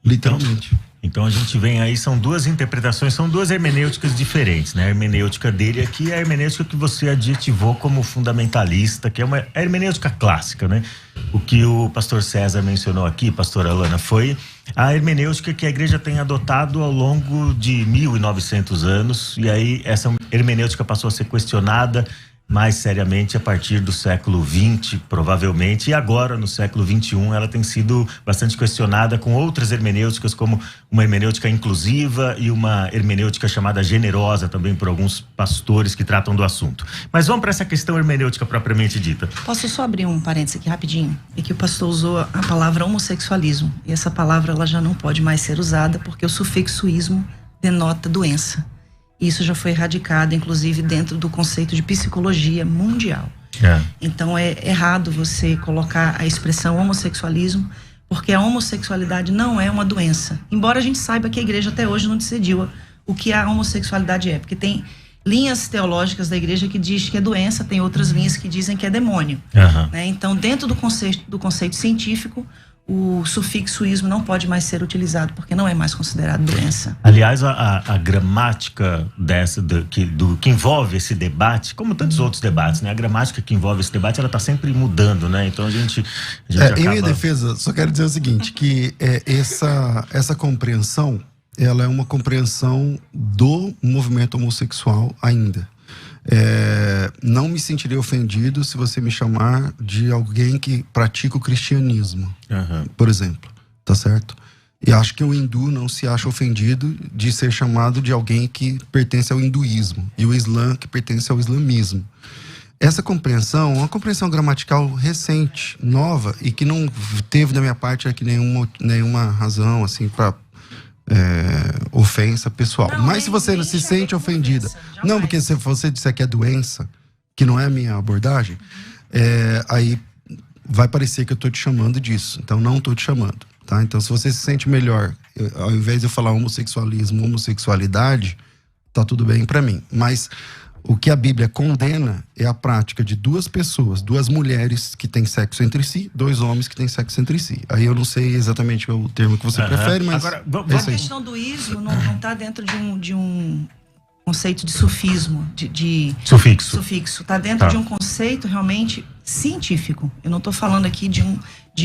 Literalmente. Então a gente vem aí, são duas interpretações, são duas hermenêuticas diferentes, né? A hermenêutica dele aqui é a hermenêutica que você adjetivou como fundamentalista, que é uma hermenêutica clássica, né? O que o pastor César mencionou aqui, pastora Alana, foi a hermenêutica que a igreja tem adotado ao longo de 1900 anos, e aí essa hermenêutica passou a ser questionada mais seriamente a partir do século XX, provavelmente, e agora no século XXI ela tem sido bastante questionada com outras hermenêuticas, como uma hermenêutica inclusiva e uma hermenêutica chamada generosa também por alguns pastores que tratam do assunto. Mas vamos para essa questão hermenêutica propriamente dita. Posso só abrir um parênteses aqui rapidinho? É que o pastor usou a palavra homossexualismo, e essa palavra ela já não pode mais ser usada porque o sufixo ismo denota doença. Isso já foi erradicado, inclusive, dentro do conceito de psicologia mundial. Então, é errado você colocar a expressão homossexualismo, porque a homossexualidade não é uma doença. Embora a gente saiba que a igreja até hoje não decidiu o que a homossexualidade é, porque tem linhas teológicas da igreja que diz que é doença, tem outras linhas que dizem que é demônio. Né? Então, dentro do conceito científico, o sufixo ismo não pode mais ser utilizado, porque não é mais considerado doença. Aliás, a gramática que envolve esse debate, como tantos outros debates, né? A gramática que envolve esse debate, ela está sempre mudando, né? Então a gente acaba... Em minha defesa, só quero dizer o seguinte, que essa compreensão, ela é uma compreensão do movimento homossexual ainda. Não me sentirei ofendido se você me chamar de alguém que pratica o cristianismo, por exemplo, tá certo? E acho que o hindu não se acha ofendido de ser chamado de alguém que pertence ao hinduísmo, e o islã que pertence ao islamismo. Essa compreensão é uma compreensão gramatical recente, nova, e que não teve da minha parte aqui nenhuma razão assim para ofensa pessoal. Não, mas se você não se sente ofendida, não, porque se você disser que é doença, que não é a minha abordagem, aí vai parecer que eu tô te chamando disso. Então não tô te chamando, tá? Então se você se sente melhor, ao invés de eu falar homossexualismo, homossexualidade, tá tudo bem pra mim. Mas o que a Bíblia condena é a prática de duas pessoas, duas mulheres que têm sexo entre si, dois homens que têm sexo entre si. Aí eu não sei exatamente o termo que você prefere, mas... Agora, a questão do ismo não está dentro de um conceito de sufismo, de sufixo. Está dentro de um conceito realmente científico. Eu não estou falando aqui de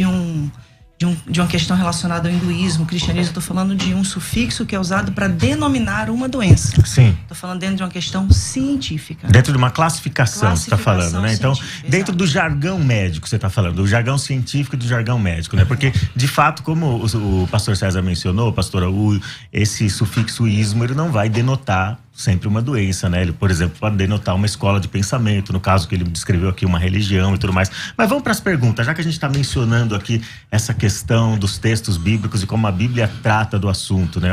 uma questão relacionada ao hinduísmo, cristianismo. Estou falando de um sufixo que é usado para denominar uma doença. Sim. Estou falando dentro de uma questão científica. Dentro de uma classificação, você está falando, né? Então, dentro exato. do jargão médico, você está falando, do jargão científico e do jargão médico, né? Porque, de fato, como o pastor César mencionou, pastora, esse sufixo ismo, ele não vai denotar sempre uma doença, né? Ele, por exemplo, pode denotar uma escola de pensamento, no caso que ele descreveu aqui, uma religião e tudo mais. Mas vamos para as perguntas, já que a gente está mencionando aqui essa questão dos textos bíblicos e como a Bíblia trata do assunto, né?